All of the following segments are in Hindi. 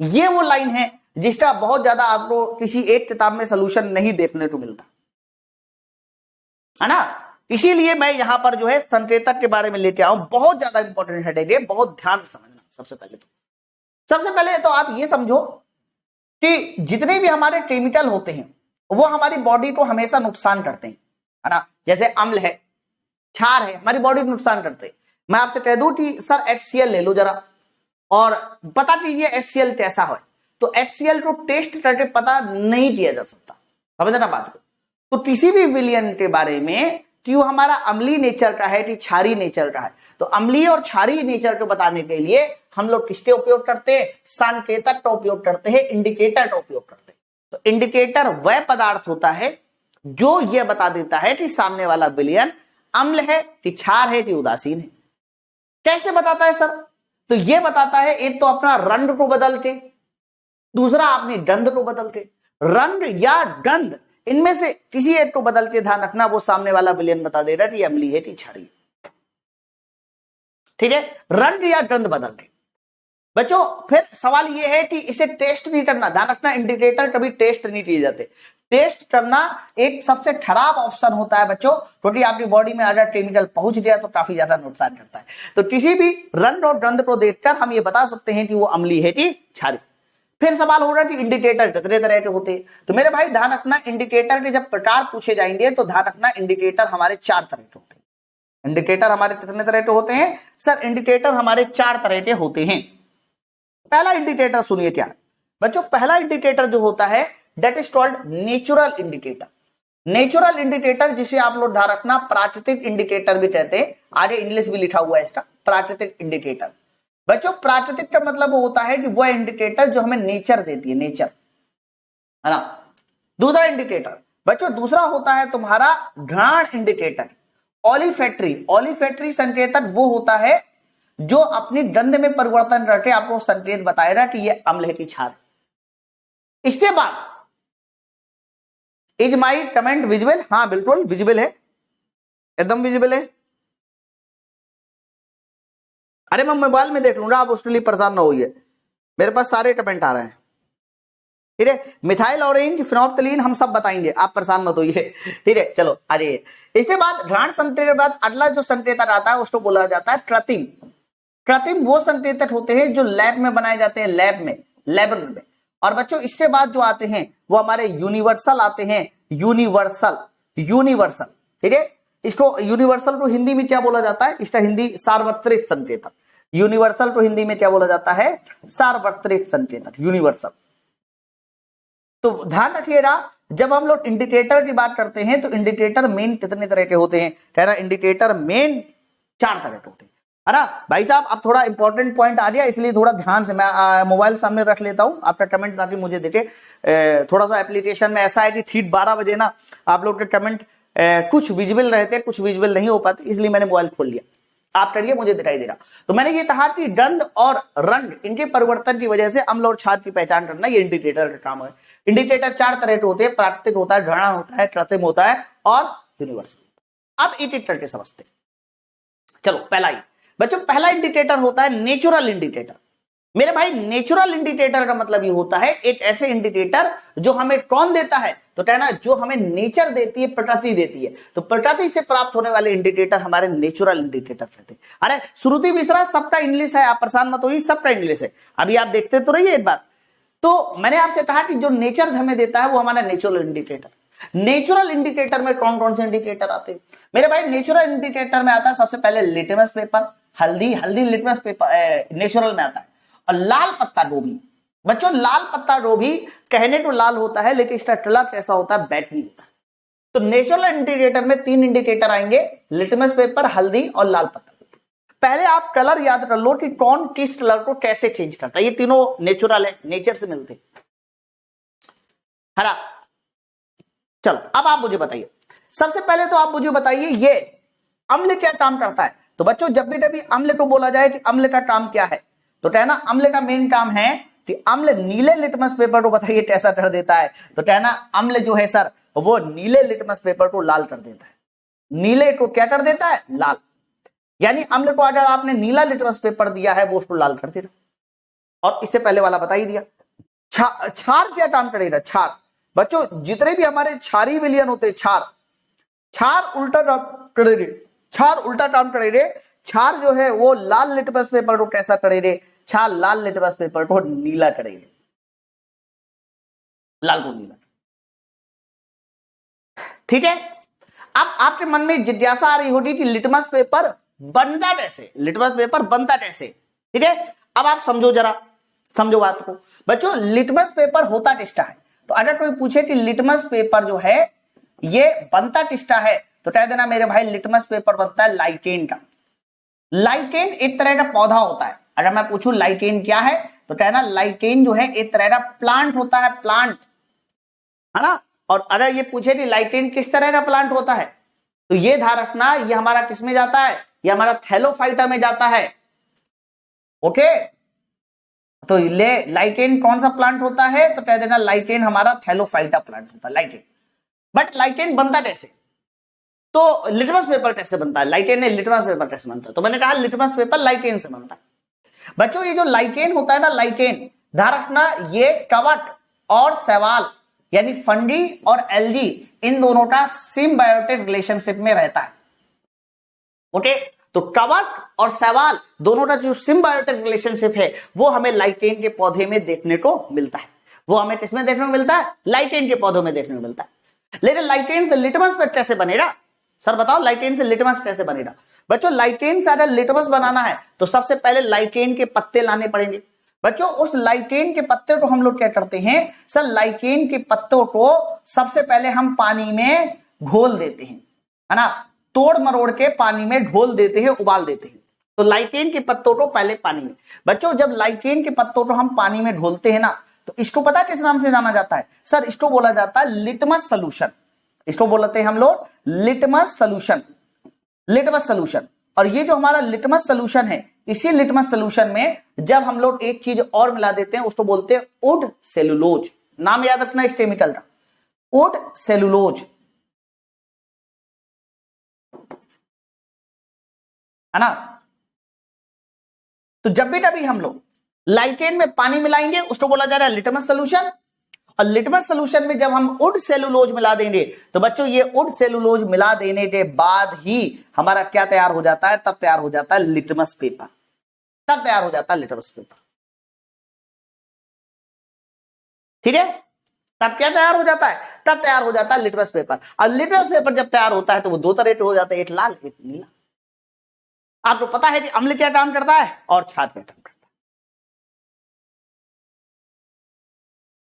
ये वो लाइन है जिसका बहुत ज्यादा आपको किसी एक किताब में सोल्यूशन नहीं देखने को मिलता है ना। इसीलिए मैं यहां पर जो है संकेतक के बारे में लेके आऊं, बहुत ज्यादा इंपॉर्टेंट हेडेक है, बहुत ध्यान से समझना। सबसे पहले तो आप ये समझो कि जितने भी हमारे केमिकल होते हैं वो हमारी बॉडी को हमेशा नुकसान करते हैं, है ना। जैसे अम्ल है, क्षार है, हमारी बॉडी को नुकसान करते हैं। मैं आपसे कह दूं कि सर HCl ले लो जरा और पता कीजिए HCl कैसा है, तो HCl को टेस्ट करके पता नहीं किया जा सकता, समझना बात को। तो किसी भी विलयन के बारे में कि वो हमारा अम्लीय नेचर का है कि क्षारीय नेचर का है, तो अम्लीय और क्षारीय नेचर को बताने के लिए हम लोग किसके उपयोग करते हैं, संकेतक का उपयोग करते हैं, इंडिकेटर का उपयोग करते हैं। तो इंडिकेटर वह पदार्थ होता है जो यह बता देता है कि सामने वाला विलयन अम्ल है कि क्षार है कि उदासीन है। कैसे बताता है सर, तो यह बताता है एक तो अपना रंग को बदल के, दूसरा अपनी गंध को बदल के। रंग या गंध इनमें से किसी एक को बदल के ध्यान रखना, वो सामने वाला विलयन बता दे रहा है कि अम्लीय है कि क्षारीय, ठीक है। रंग या गंध बदल के। बच्चों फिर सवाल ये है कि इसे टेस्ट नहीं करना, ध्यान रखना इंडिकेटर कभी टेस्ट नहीं किए जाते। टेस्ट करना एक सबसे खराब ऑप्शन होता है बच्चों, क्योंकि आपकी बॉडी में अगर केमिकल पहुंच गया तो काफी ज्यादा नुकसान करता है। तो किसी भी रंग और गंध को देखकर हम ये बता सकते हैं कि वो अम्लीय है कि क्षारीय। फिर सवाल हो रहा है कि इंडिकेटर कितने तरह के होते हैं, तो मेरे भाई ध्यान रखना इंडिकेटर के जब प्रकार पूछे जाएंगे तो ध्यान रखना इंडिकेटर हमारे 4 तरह के होते हैं। इंडिकेटर हमारे कितने तरह के होते हैं सर, इंडिकेटर हमारे 4 तरह के होते हैं। पहला इंडिकेटर सुनिए क्या है बच्चों, पहला इंडिकेटर जो होता है that is called natural indicator. Natural indicator जिसे आप लोग ध्यान रखना प्राकृतिक इंडिकेटर भी कहते हैं, आगे इंग्लिश भी लिखा हुआ है इसका, प्राकृतिक इंडिकेटर। बच्चों प्राकृतिक का मतलब होता है कि वह इंडिकेटर जो हमें नेचर देती है, नेचर, है ना। दूसरा इंडिकेटर बच्चों, दूसरा होता है तुम्हारा घ्राण इंडिकेटर, ओलिफैक्टरी। ओलिफैक्टरी संकेतक वो होता है जो अपनी गंध में परिवर्तन करके आपको संकेत बताएगा कि यह अम्ल है कि क्षार। इसके बाद इज माई कमेंट विजिबल, हाँ बिल्कुल विजिबल है, एकदम विजिबल है। अरे मैं मोबाइल में देख लूंगा, आप उसके लिए परेशान ना होइए, मेरे पास सारे कमेंट आ रहे हैं, ठीक है। मिथाइल ऑरेंज फिनोप्थलीन हम सब बताएंगे, आप परेशान मत होइए, ठीक है। चलो आ जाइए। इसके बाद घ्राण संकेत के बाद अगला जो संकेतक आता है उसको बोला जाता है कृत्रिम। कृत्रिम वो संकेतक होते हैं जो लैब में बनाए जाते हैं, लैब में, लैबोरेटरी में। और बच्चों इसके बाद जो आते हैं वो हमारे यूनिवर्सल आते हैं, यूनिवर्सल, यूनिवर्सल, ठीक है। इसको यूनिवर्सल को हिंदी में क्या बोला जाता है, इसका हिंदी सार्वत्रिक संकेतक। यूनिवर्सल को हिंदी में क्या बोला जाता है, सार्वत्रिक संकेतक, यूनिवर्सल। तो ध्यान रखिएगा जब हम लोग इंडिकेटर की बात करते हैं तो इंडिकेटर मेन कितने तरह के होते हैं, कह रहा इंडिकेटर मेन 4 तरह के होते हैं, है ना भाई साहब। अब थोड़ा इंपॉर्टेंट पॉइंट आ गया इसलिए थोड़ा ध्यान से मैं मोबाइल सामने रख लेता हूं, आपका कमेंट ताकि मुझे देखे। थोड़ा सा एप्लीकेशन में ऐसा है कि ठीक 12 बजे ना आप लोग के कमेंट कुछ विजिबल रहते कुछ विजिबल नहीं हो पाते, इसलिए मैंने मोबाइल खोल लिया, आप करिए मुझे दिखाई दे रहा। तो मैंने ये कहा कि गंध और रंग इनके परिवर्तन की वजह से अम्ल और क्षार की पहचान करना ये इंडिकेटर का काम है। इंडिकेटर 4 तरह के होते हैं, प्राकृतिक होता है, घृणा होता है, कृत्रिम होता है और यूनिवर्सल। अब एक एक करके समझते। चलो पहला ही बच्चों, पहला इंडिकेटर होता है नेचुरल इंडिकेटर। मेरे भाई नेचुरल इंडिकेटर का मतलब ये होता है एक ऐसे इंडिकेटर जो हमें कौन देता है, तो कहना जो हमें नेचर देती है, प्रकृति देती है। तो प्रकृति से प्राप्त होने वाले इंडिकेटर हमारे नेचुरल इंडिकेटर रहते हैं। अरे श्रुति मिश्रा सबका इंग्लिश है, आप परेशान मत होइए, सबका इंग्लिश है, अभी आप देखते तो रहिए एक बार। तो मैंने आपसे कहा कि जो नेचर हमें देता है वो हमारा नेचुरल इंडिकेटर। नेचुरल इंडिकेटर में कौन कौन से इंडिकेटर आते हैं मेरे भाई, नेचुरल इंडिकेटर में आता है सबसे पहले लिटमस पेपर, हल्दी लिटमस पेपर नेचुरल में आता है। और लाल पत्ता गोभी, बच्चों लाल पत्ता गोभी कहने को लाल होता है लेकिन इसका कलर कैसा होता है, बैगनी होता है। तो नेचुरल इंडिकेटर में 3 इंडिकेटर आएंगे, लिटमस पेपर, हल्दी और लाल पत्ता गोभी। पहले आप कलर याद कर लो कि कौन किस कलर को कैसे चेंज करता है, ये तीनों नेचुरल है, नेचर से मिलते है ना। चलो अब आप मुझे बताइए, सबसे पहले तो आप मुझे बताइए ये अम्ल क्या काम करता है। तो बच्चों जब भी कभी अम्ल को बोला जाए कि अम्ल का काम क्या है, तो कहना अम्ल का मेन काम है कि अम्ल नीले लिटमस पेपर को बताइए कैसा कर देता है, तो कहना अम्ल जो है सर वो नीले लिटमस पेपर को लाल कर देता है। नीले को क्या कर देता है, लाल। यानी अम्ल को अगर आपने नीला लिटमस पेपर दिया है वो उसको लाल कर देगा। और इससे पहले वाला बता ही दिया। क्षार क्या काम करेगा? क्षार बच्चों जितने भी हमारे क्षारीय विलयन होते हैं, क्षार उल्टा काम करेंगे, क्षार उल्टा काम करेंगे। क्षार जो है वो लाल लिटमस पेपर को कैसा करेंगे? क्षार लाल लिटमस पेपर को नीला करेंगे, लाल को नीला। ठीक है, अब आपके मन में जिज्ञासा आ रही होगी कि लिटमस पेपर बनता कैसे, लिटमस पेपर बनता कैसे? ठीक है, अब आप समझो, जरा समझो बात को। बच्चों लिटमस पेपर होता किसका है? तो अगर कोई पूछे कि लिटमस पेपर जो है ये बनता किसका है, तो कह देना मेरे भाई लिटमस पेपर बनता है लाइकेन का। लाइकेन एक तरह का पौधा होता है। अगर मैं पूछूं लाइकेन क्या है, तो कहना लाइकेन जो है एक तरह का प्लांट होता है, प्लांट, है ना। और अगर ये पूछे कि लाइकेन किस तरह का प्लांट होता है, तो ये ध्यान रखना ये हमारा किस में जाता है? ये हमारा थैलोफाइटा में जाता है। ओके, तो ले लाइकेन कौन सा प्लांट होता है? तो कह देना लाइकेन हमारा थैलोफाइटा प्लांट होता है, लाइकेन। बट लाइकेन बनता कैसे? तो लिटमस पेपर कैसे बनता है? लाइकेन ने लिटमस पेपर कैसे बनता है? तो मैंने कहा लिटमस पेपर लाइकेन से बनता है। बच्चों ये जो लाइकेन होता है ना, लाइकेन ध्यान रखना ये कवक और शैवाल यानी फंडी और एल्गी इन दोनों का सिम्बायोटिक रिलेशनशिप में रहता है। ओके, तो कवक और शैवाल दोनों का जो सिम्बायोटिक रिलेशनशिप है वो हमें लाइकेन के पौधे में देखने को मिलता है। वो हमें किसमें देखने को मिलता है? लाइकेन के पौधों में देखने को मिलता है। लेकिन लाइकेन से लिटमस पेपर कैसे बनेगा? सर बताओ लाइकेन से लिटमस कैसे बनेगा? बच्चों लाइकेन से अगर लिटमस बनाना है तो सबसे पहले लाइकेन के पत्ते लाने पड़ेंगे। बच्चों उस लाइकेन के पत्ते को हम लोग क्या करते हैं? सर लाइकेन के पत्तों को सबसे पहले हम पानी में घोल देते हैं, है ना, तोड़ मरोड़ के पानी में घोल देते हैं, उबाल देते हैं। तो लाइकेन के पत्तों को पहले पानी में। बच्चों जब लाइकेन के पत्तों को हम पानी में घोलते हैं ना, तो इसको पता किस नाम से जाना जाता है? सर इसको बोला जाता है लिटमस सोल्यूशन। इसको बोलते हैं हम लोग लिटमस सोल्यूशन, लिटमस सोल्यूशन। और ये जो हमारा लिटमस सोल्यूशन है, इसी लिटमस सोल्यूशन में जब हम लोग एक चीज और मिला देते हैं उसको बोलते हैं वुड सेलुलोज। नाम याद रखना इस केमिकल का, वुड सेलुलोज, है ना। तो जब भी कभी हम लोग लाइकेन में पानी मिलाएंगे उसको बोला जा रहा है लिटमस सोल्यूशन। और लिटमस सोल्यूशन में जब हम वुड सेलुलोज मिला देंगे तो बच्चों ये वुड सेलुलोज मिला देने के बाद ही हमारा क्या तैयार हो जाता है? तब तैयार हो जाता है लिटमस पेपर, तब तैयार हो जाता है लिटमस पेपर। ठीक है, तब क्या तैयार हो जाता है? तब तैयार हो जाता है लिटमस पेपर। और लिटमस पेपर जब तैयार होता है तो वो दो तरह के हो जाते हैं, एक लाल एक नीला। आपको पता है कि अम्ल क्या काम करता है और क्षार क्या काम करता है?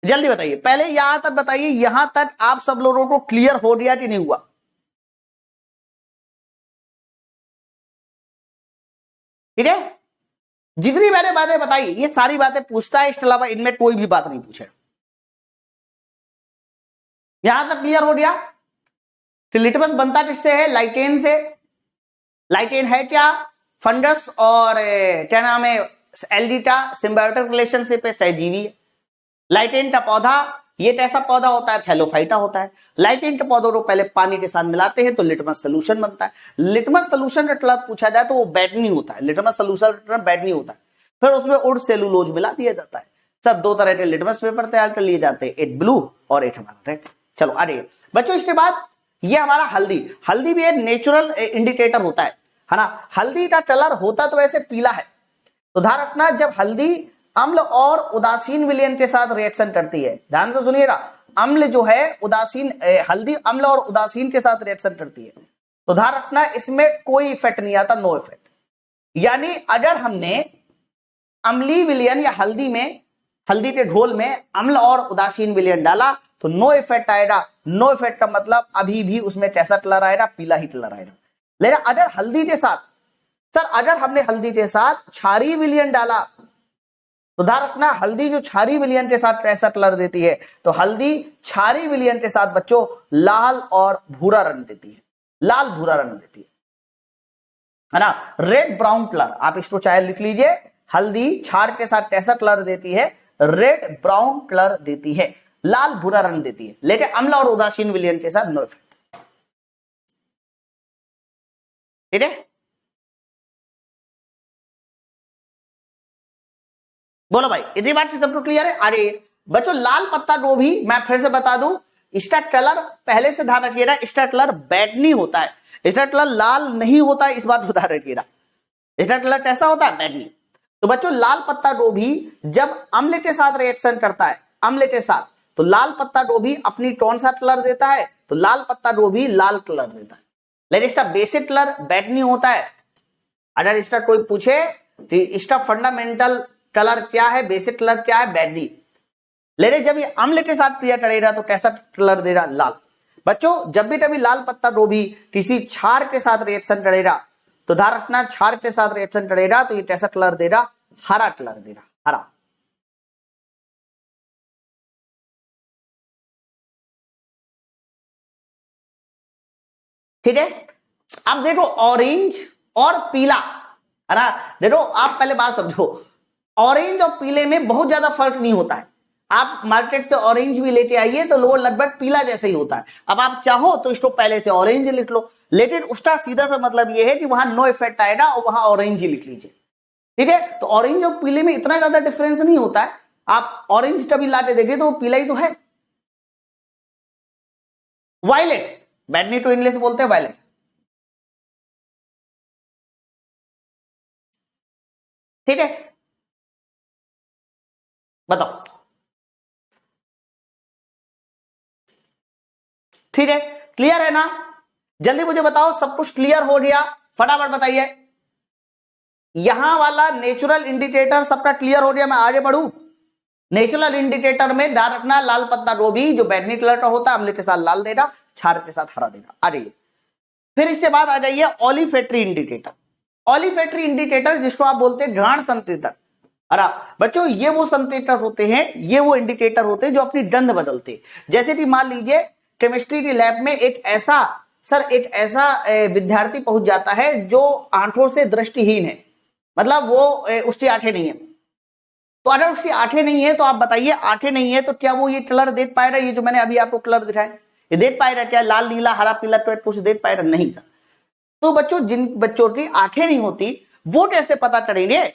जल्दी बताइए, पहले यहां तक बताइए, यहां तक आप सब लोगों को क्लियर हो गया कि नहीं हुआ? ठीक है, जितनी मैंने बातें बताई ये सारी बातें पूछता है, इसके अलावा इनमें कोई भी बात नहीं पूछे। यहां तक क्लियर हो गया कि लिटमस बनता किससे है? लाइकेन से। लाइकेन है क्या? फंगस और क्या नाम है, एल्गी का सिम्बायोटिक रिलेशनशिप है, सहजीवी है। लाइकेन का पौधा ये कैसा पौधा होता है? थैलोफाइटा होता है। लाइकेन के पौधों को पहले पानी के साथ मिलाते हैं तो लिटमस सोल्यूशन बनता है। लिटमस सोल्यूशन का कलर पूछा जाए तो वो बैगनी होता है, लिटमस सोल्यूशन का कलर बैगनी होता है। फिर उसमें वुड सेलुलोज मिला दिया जाता है। सब दो तरह के लिटमस पेपर तैयार कर लिए जाते हैं, एक ब्लू और एक हमारा रेड। चलो आगे बच्चों, इसके बाद ये हमारा हल्दी। हल्दी भी एक नेचुरल इंडिकेटर होता है ना। हल्दी का कलर होता तो वैसे पीला है। तो ध्यान रखना जब हल्दी अम्ल और उदासीन विलयन के साथ रिएक्शन करती है, ध्यान से सुनिएगा, अम्ल जो है उदासीन, हल्दी अम्ल और उदासीन के साथ रिएक्शन करती है, तो ध्यान रखना इसमें कोई इफेक्ट नहीं आता, नो इफेक्ट। यानी अगर हमने अम्लीय विलयन या हल्दी में, हल्दी के घोल में अम्ल और उदासीन विलयन डाला तो नो इफेक्ट आएगा। नो इफेक्ट का मतलब अभी भी उसमें कैसा कलर आएगा? पीला ही कलर आएगा। लेकिन अगर हल्दी के साथ, सर अगर हमने हल्दी के साथ क्षारीय विलयन डाला तो ध्यान रखना हल्दी जो क्षारीय विलयन के साथ कैसा कलर देती है? तो हल्दी क्षारीय विलयन के साथ बच्चों लाल और भूरा रंग देती है, लाल भूरा रंग देती है ना, रेड ब्राउन कलर। आप इसको चाहे लिख लीजिए, हल्दी क्षार के साथ कैसा कलर देती है? रेड ब्राउन कलर देती है, लाल भूरा रंग देती है। लेकिन अम्ल और उदासीन विलयन के साथ नो इफेक्ट। ठीक है, बोलो भाई, इतनी बात से सबको क्लियर है? अरे बच्चों लाल पत्ता गोभी मैं फिर से बता दूं, इसका कलर पहले से ध्यान रखिएगा, इसका कलर बैंगनी होता है, इसका कलर लाल नहीं होता है, इस बात को ध्यान रखिएगा। इसका कलर कैसा होता है? बैंगनी। तो बच्चों लाल पत्ता गोभी जब अम्ल के साथ रिएक्शन करता है, अम्ल के साथ, तो लाल पत्ता गोभी अपनी कौन सा कलर देता है? तो लाल पत्ता गोभी लाल कलर देता है, लेकिन इसका बेसिक कलर बैंगनी होता है। अगर इसका कोई पूछे कि इसका फंडामेंटल कलर क्या है, बेसिक कलर क्या है? बैंगनी। लेकिन जब ये अम्ल के साथ क्रिया करेगा तो कैसा कलर देगा? लाल। बच्चों जब भी कभी लाल पत्ता गोभी किसी क्षार के साथ रिएक्शन करेगा तो ध्यान रखना, क्षार के साथ रिएक्शन करेगा तो ये कैसा कलर देगा? हरा कलर देगा, हरा। ठीक है। अब देखो ऑरेंज और पीला, है ना? देखो आप पहले बात समझो, ऑरेंज और पीले में बहुत ज्यादा फर्क नहीं होता है। आप मार्केट से ऑरेंज भी लेके आइए तो लोग लगभग पीला जैसे ही होता है। अब आप चाहो तो इसको पहले से ऑरेंज लिख लो, लेकिन उसका सीधा सा मतलब यह है कि वहां नो इफेक्ट आएगा और वहां ऑरेंज ही लिख लीजिए। ठीक है। तो ऑरेंज और पीले में इतना ज्यादा डिफरेंस नहीं होता है। आप ऑरेंज कभी लाते देखिए तो पीला ही तो है। वायलेट, बैंगनी तो इंग्लिश बोलते हैं वायलेट। ठीक है, बताओ। ठीक है, क्लियर है ना? जल्दी मुझे बताओ, सब कुछ क्लियर हो गया? फटाफट बताइए। यहां वाला नेचुरल इंडिकेटर सबका क्लियर हो गया? मैं आगे बढ़ू? नेचुरल इंडिकेटर में ध्यान रखना, लाल पत्ता गोभी जो बैंगनी कलर का होता है अम्ल के साथ लाल देगा, क्षार के साथ हरा देगा। आ जाइए, फिर इसके बाद आ जाइए ओलिफेटरी इंडिकेटर। ओलिफेटरी इंडिकेटर जिसको आप बोलते हैं घ्राण संकेतक। अरे बच्चों ये वो संकेतक होते हैं, ये वो इंडिकेटर होते हैं जो अपनी गंध बदलते हैं। जैसे कि मान लीजिए केमिस्ट्री की लैब में एक ऐसा विद्यार्थी पहुंच जाता है जो आंखों से दृष्टिहीन है, मतलब वो उसकी आंखें नहीं है। तो अगर उसकी आंखें नहीं है तो आप बताइए, आंखें नहीं है तो क्या वो ये कलर देख पाएगा? ये जो मैंने अभी आपको कलर दिखाया ये देख पाएगा क्या? लाल नीला हरा पीला तो कुछ देख पाएगा? नहीं सर। तो बच्चों जिन बच्चों की आंखें नहीं होती वो कैसे पता करेंगे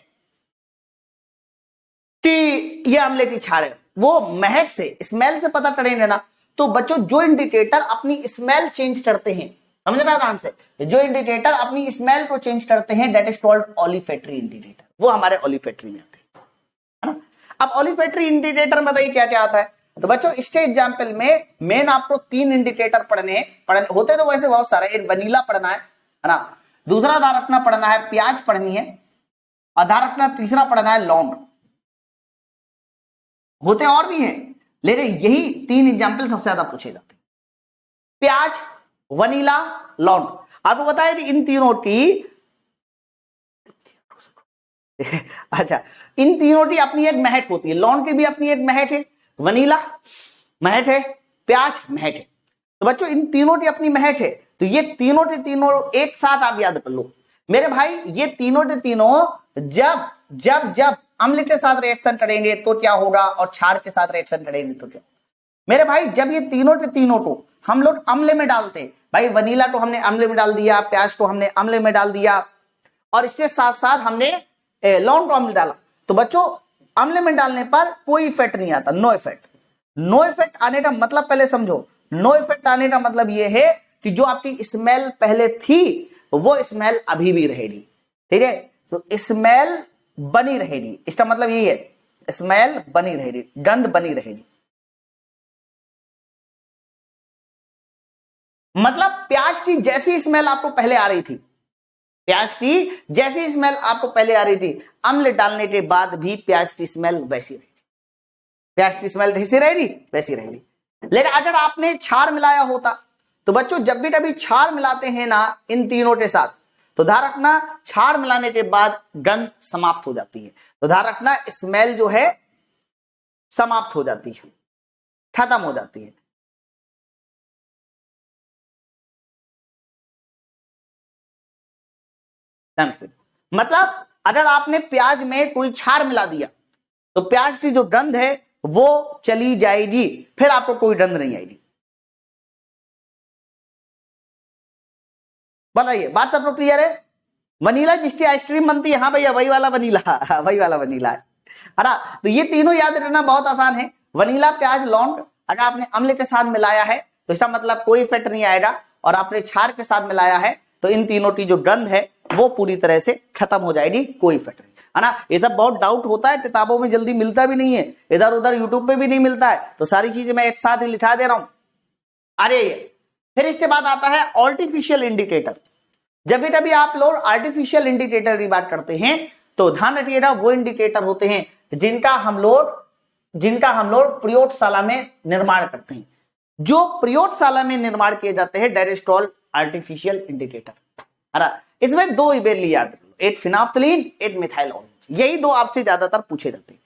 कि ये अम्ले की क्षार है? वो महक से, स्मेल से पता करेंगे ना। तो बच्चों जो इंडिकेटर अपनी स्मेल चेंज करते हैं, समझ रहा ध्यान से, जो इंडिकेटर अपनी स्मेल को चेंज करते हैं दैट इज कॉल्ड ओलिफेटरी इंडिकेटर। वो हमारे ओलिफेटरी में आते हैं, है ना? अब ओलिफेटरी इंडिकेटर बताइए क्या क्या आता है? तो बच्चों इसके एग्जाम्पल में मेन आपको 3 इंडिकेटर पढ़ने होते तो वैसे बहुत सारे। एक वनीला पढ़ना है ना, दूसरा ध्यान रखना पढ़ना है प्याज पढ़नी है, और ध्यान रखना तीसरा पढ़ना है लौंग। होते और भी हैं लेकिन यही 3 एग्जाम्पल सबसे ज्यादा पूछे जाते हैं, प्याज, वनीला, लौंग। आपको बताया कि इन तीनों की अच्छा, इन तीनों की अपनी एक महक होती है। लौंग की भी अपनी एक महक है, वनीला महक है, प्याज महक है। तो बच्चों इन तीनों की अपनी महक है। तो ये तीनों के तीनों एक साथ आप याद कर लो मेरे भाई, ये तीनों के तीनों जब जब जब अम्ल के साथ रिएक्शन करेंगे तो क्या होगा, और क्षार के साथ रिएक्शन करेंगे तो क्या? मेरे भाई जब ये तीनों के तीनों को हम लोग अम्ल में डालते, भाई वनीला को हमने अम्ल में डाल दिया, प्याज को हमने अम्ल में डाल दिया, और इसके साथ साथ हमने लौंग को अम्ल डाला, तो बच्चों अम्ल में डालने पर कोई इफेक्ट नहीं आता, नो इफेक्ट। नो इफेक्ट आने का मतलब पहले समझो, नो इफेक्ट आने का मतलब यह है कि जो आपकी स्मेल पहले थी वो स्मेल अभी भी रहेगी। ठीक है, तो स्मेल बनी रहेगी, इसका मतलब यही है, स्मेल बनी रहेगी, गंध बनी रहेगी। मतलब प्याज की जैसी स्मेल आपको पहले आ रही थी, प्याज की जैसी स्मेल आपको पहले आ रही थी, अम्ल डालने के बाद भी प्याज की स्मेल वैसी रहेगी, प्याज की स्मेल वैसी रहेगी, वैसी रहेगी। लेकिन अगर आपने क्षार मिलाया होता, तो बच्चों जब भी कभी क्षार मिलाते हैं ना इन तीनों के साथ, तो ध्यान रखना क्षार मिलाने के बाद गंध समाप्त हो जाती है। तो ध्यान रखना स्मेल जो है समाप्त हो जाती है, खत्म हो जाती है। मतलब अगर आपने प्याज में कोई क्षार मिला दिया तो प्याज की जो गंध है वो चली जाएगी, फिर आपको कोई गंध नहीं आएगी। बताइए, बात सबको क्लियर है? वनीला जिसकी आइसक्रीम बनती है, हाँ भैया वही वाला वनीला, वही वाला वनीला है। है ना। तो ये तीनों याद रखना बहुत आसान है। वनीला, प्याज, लौंग अगर आपने अम्ल के साथ मिलाया है तो इसका मतलब कोई इफेक्ट नहीं आएगा, और आपने क्षार के साथ मिलाया है तो इन तीनों की जो गंध है वो पूरी तरह से खत्म हो जाएगी, कोई इफेक्ट नहीं, है ना। ये सब बहुत डाउट होता है, किताबों में जल्दी मिलता भी नहीं है, इधर उधर यूट्यूब पे भी नहीं मिलता है, तो सारी चीजें मैं एक साथ ही लिखा दे रहा हूं। अरे फिर इसके बाद आता है आर्टिफिशियल इंडिकेटर। जब भी कभी आप लोग आर्टिफिशियल इंडिकेटर की बात करते हैं तो ध्यान रखिएगा, वो इंडिकेटर होते हैं जिनका हम लोग प्रयोगशाला में निर्माण करते हैं। जो प्रयोगशाला में निर्माण किए जाते हैं that is called artificial indicator, है ना। इसमें दो इवेंट याद रख लो, एक फिनाफ्थलीन, एक मिथाइल ऑरेंज, यही दो आपसे ज्यादातर पूछे जाते हैं।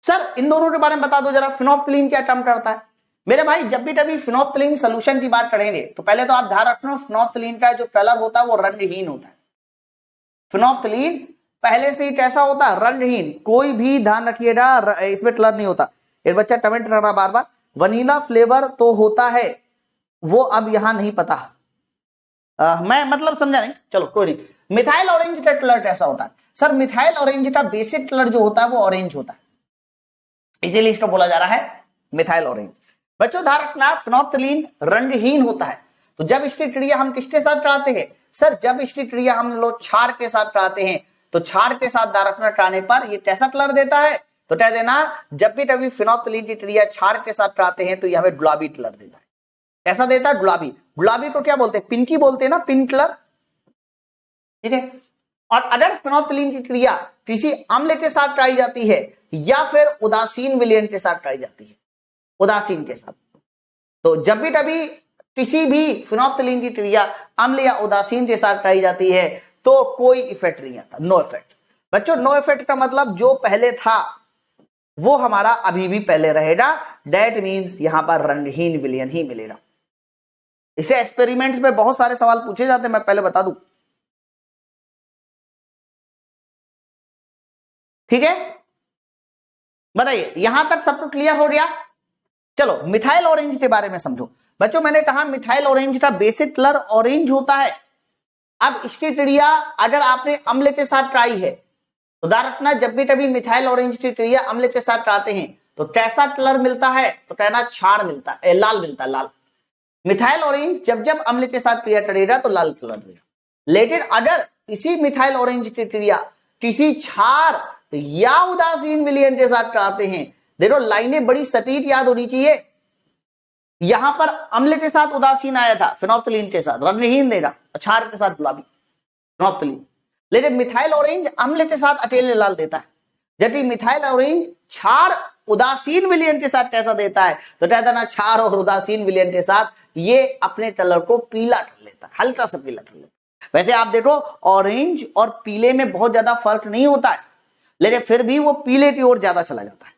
सर इन दोनों के बारे में बता दो जरा, फिनाफ्थलीन क्या काम करता है। मेरे भाई जब भी कभी फिनाफ्थलीन सोल्यूशन की बात करेंगे तो पहले तो आप ध्यान रखना, फिनाफ्थलीन का जो कलर होता है वो रंगहीन होता है। फिनाफ्थलीन पहले से ही कैसा होता है, रंगहीन, कोई भी ध्यान रखिएगा इसमें कलर नहीं होता। एक बच्चा कमेंट कर रहा बार बार, वनीला फ्लेवर तो होता है, वो अब यहां नहीं पता। मैं मतलब समझा नहीं, चलो कोई नहीं। मिथाइल ऑरेंज का कलर कैसा होता है। सर मिथाइल ऑरेंज का बेसिक कलर जो होता है वो ऑरेंज होता है, इसीलिए इसको बोला जा रहा है मिथाइल ऑरेंज। बच्चों ध्यान रखना, फिनाफ्थलीन रंगहीन होता है। तो जब इसकी क्रिया हम किसके साथ कराते हैं, सर जब इसकी क्रिया हम लोग क्षार के साथ कराते हैं तो क्षार के साथ ध्यान रखना कराने पर ये कैसा कलर देता है, तो कह देना जब भी कभी फिनाफ्थलीन की क्रिया क्षार के साथ कराते हैं तो यह हमें गुलाबी कलर देता है। कैसा देता है, गुलाबी। गुलाबी को क्या बोलते हैं, पिंकी बोलते हैं ना, पिंक कलर, ठीक है। और अगर फिनाफ्थलीन की क्रिया किसी अम्ल के साथ कराई जाती है या फिर उदासीन विलयन के साथ कराई जाती है, उदासीन के साथ, तो जब भी कभी किसी भी फिनाफ्थलीन की क्रिया अम्ल या उदासीन के साथ कराई जाती है तो कोई इफेक्ट नहीं आता, नो इफेक्ट। बच्चों नो इफेक्ट का मतलब जो पहले था वो हमारा अभी भी पहले रहेगा, दैट मीन्स यहां पर रंगहीन विलयन ही मिलेगा। इसे एक्सपेरिमेंट्स में बहुत सारे सवाल पूछे जाते हैं, मैं पहले बता दूं, ठीक है। बताइए यहां तक सबको क्लियर हो गया। चलो मिथाइल ऑरेंज के बारे में समझो। बच्चों मैंने कहा मिथाइल ऑरेंज का बेसिक कलर ऑरेंज होता है। अब इसकी क्रिया अगर आपने अम्ल के साथ कराई है तो ध्यान रखना, जब भी कभी मिथाइल ऑरेंज की क्रिया अम्ल के साथ कराते हैं तो कैसा कलर मिलता है, तो कहना क्षार मिलता है, लाल मिलता है, लाल। मिथाइल ऑरेंज जब जब अम्ल के साथ क्रिया करेगा तो लाल कलर देगा। लेकिन अगर इसी मिथाइल ऑरेंज की क्रिया किसी क्षार या उदासीन विलयन के साथ कराते हैं, देखो लाइनें बड़ी सटीक याद होनी चाहिए। यहां पर अम्ल के साथ उदासीन आया था, फिनाफ्थलीन के साथ रंगहीन देगा, क्षार के साथ गुलाबी, फिनाफ्थलीन। लेकिन मिथाइल ऑरेंज अम्ल के साथ अकेले लाल देता है, जबकि मिथाइल ऑरेंज क्षार उदासीन विलयन के साथ कैसा देता है, तो कहता ना क्षार और उदासीन विलयन के साथ ये अपने कलर को पीला कर लेता है, हल्का सा पीला कर लेता है। वैसे आप देखो ऑरेंज और पीले में बहुत ज्यादा फर्क नहीं होता है, लेकिन फिर भी वो पीले की ओर ज्यादा चला जाता है।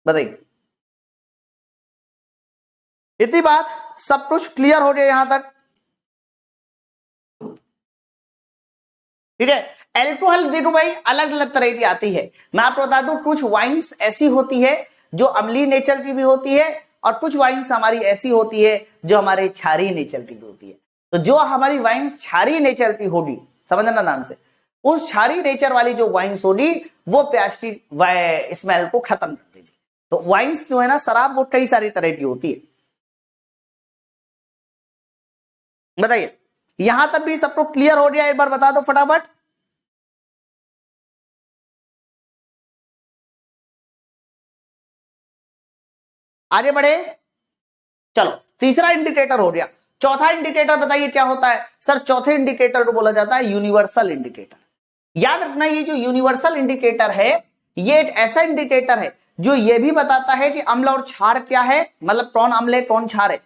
बताइए, इतनी बात, सब कुछ क्लियर हो गया यहां तक, ठीक है। एल्कोहल देखो भाई अलग अलग तरह की आती है। मैं आपको बता दूं कुछ वाइन्स ऐसी होती है जो अम्लीय नेचर की भी होती है, और कुछ वाइन्स हमारी ऐसी होती है जो हमारे क्षारीय नेचर की भी होती है। तो जो हमारी वाइन्स क्षारीय नेचर की होगी, समझना नाम से, उस क्षारीय नेचर वाली जो वाइन्स होगी वो प्याज की स्मेल को खत्म कर देगी। तो वाइन्स जो है ना, शराब, वो कई सारी तरह की होती है। बताइए यहां तक भी सबको क्लियर हो गया, एक बार बता दो फटाफट। आगे बढ़े, चलो तीसरा इंडिकेटर हो गया। चौथा इंडिकेटर बताइए क्या होता है। सर चौथे इंडिकेटर को बोला जाता है यूनिवर्सल इंडिकेटर। याद रखना ये जो यूनिवर्सल इंडिकेटर है ये एक ऐसा इंडिकेटर है जो ये भी बताता है कि अम्ल और क्षार क्या है, मतलब कौन अम्ल है कौन क्षार है,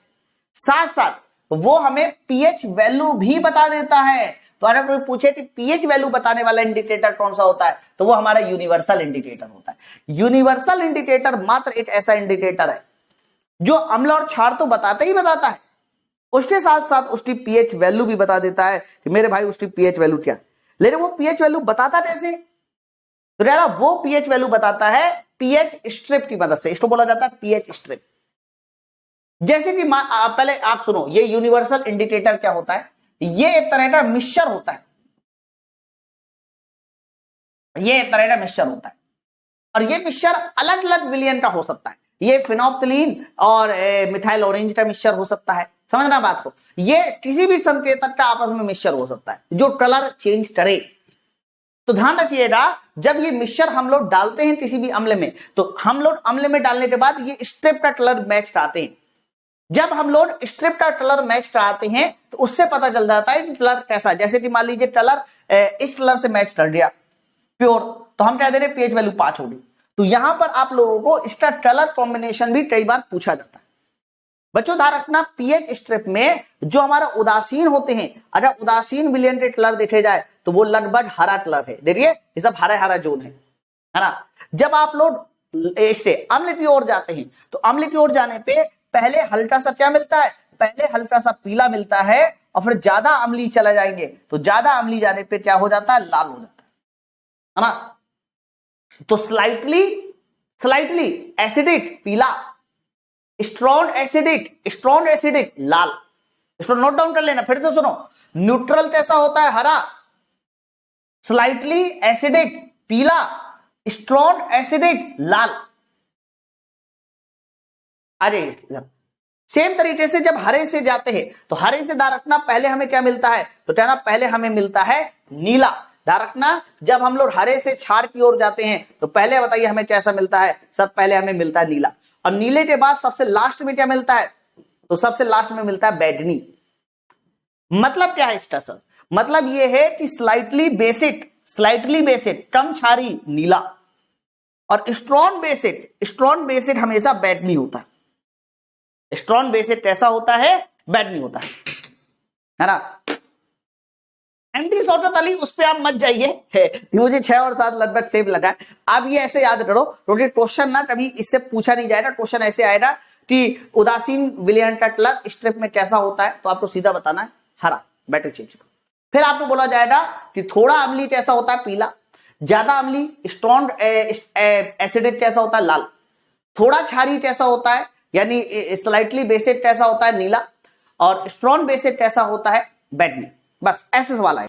साथ साथ वो हमें पीएच वैल्यू भी बता देता है। तो अगर कोई पूछे कि पीएच वैल्यू बताने वाला इंडिकेटर कौन सा होता है, तो वो हमारा यूनिवर्सल इंडिकेटर होता है। यूनिवर्सल इंडिकेटर मात्र एक ऐसा इंडिकेटर है जो अम्ल और क्षार तो बताता ही बताता है, उसके साथ साथ उसकी पीएच वैल्यू भी बता देता है कि मेरे भाई उसकी पीएच वैल्यू क्या है। लेकिन वो पीएच वैल्यू बताता कैसे, तो यार वो पीएच वैल्यू बताता है पीएच स्ट्रिप की मदद से। इसको बोला जाता है पीएच स्ट्रिप। जैसे कि पहले आप सुनो, ये यूनिवर्सल इंडिकेटर क्या होता है, ये एक तरह का मिक्सचर होता है। ये एक तरह का मिक्सचर होता है, और ये मिक्सचर अलग अलग विलियन का हो सकता है। ये फिनोप्थलीन और मिथाइल ऑरेंज का मिक्सचर हो सकता है, समझना बात को। ये किसी भी संकेतक का आपस में मिक्सचर हो सकता है जो कलर चेंज करे। तो ध्यान रखिएगा, जब ये मिक्सचर हम लोग डालते हैं किसी भी अम्ल में, तो हम लोग अम्ल में डालने के बाद ये स्ट्रिप का कलर मैच कराते हैं। जब हम लोग स्ट्रिप का कलर मैच कराते हैं तो उससे पता चल जाता है कि कलर कैसा है। जैसे कि मान लीजिए कलर इस कलर से मैच कर गया प्योर, तो हम कह दे रहे पीएच वैल्यू 5 होगी। तो यहां पर आप लोगों को इसका कलर कॉम्बिनेशन भी कई बार पूछा जाता है। बच्चों ध्यान रखना, पीएच स्ट्रिप में जो हमारा उदासीन होते हैं, अगर उदासीन विलियन के कलर देखे जाए तो वो लगभग हरा कलर है। देखिए ये सब हरा हरा जोन है ना। जब आप लोग इससे अम्ल की ओर जाते हैं तो अम्ल की ओर जाने पे पहले हल्का सा क्या मिलता है, पहले हल्का सा पीला मिलता है, और फिर ज्यादा अम्ली चला जाएंगे तो ज्यादा अम्ली जाने पे क्या हो जाता है, लाल हो जाता है ना। तो स्लाइटली एसिडिक पीला, स्ट्रॉन्ग एसिडिक लाल। इसको नोट डाउन कर लेना, फिर से सुनो। न्यूट्रल कैसा होता है, हरा। स्लाइटली एसिडिक पीला, स्ट्रॉन्ग एसिडिक लाल। अरे सेम तरीके से जब हरे से जाते हैं तो हरे से ध्यान रखना पहले हमें क्या मिलता है, तो कहना पहले हमें मिलता है नीला। ध्यान रखना, जब हम लोग हरे से क्षार की ओर जाते हैं तो पहले बताइए हमें कैसा मिलता है, सब पहले हमें मिलता है नीला। और नीले के बाद सबसे लास्ट में क्या मिलता है, तो सबसे लास्ट में मिलता है बैगनी। मतलब क्या है इसका सर, मतलब यह है कि स्लाइटली बेसिक कम क्षारी नीला, और स्ट्रॉन्ग बेसिक हमेशा बैगनी होता है। स्ट्रॉन्ग बेसिक कैसा होता है, बैगनी होता है ना। एंटी शॉर्टर तली उस पे आप मत जाइए, मुझे 6 और 7 लगभग सेम लगा। आप ये ऐसे याद करो, क्योंकि क्वेश्चन ना कभी इससे पूछा नहीं जाएगा। क्वेश्चन ऐसे आएगा कि उदासीन विलियन का कलर स्ट्रिप में कैसा होता है, तो आपको सीधा बताना है हरा, बैटर चेंज करो। फिर आपको बोला जाएगा कि थोड़ा अम्ली कैसा होता है, पीला। ज्यादा अम्ली स्ट्रॉन्ग एसिडिक कैसा होता है, लाल। थोड़ा क्षारी कैसा होता है, यानी स्लाइटली बेसिक कैसा होता है, नीला। और स्ट्रॉन्ग बेसिक कैसा होता है, बैगनी। बस ऐसे सवाल है।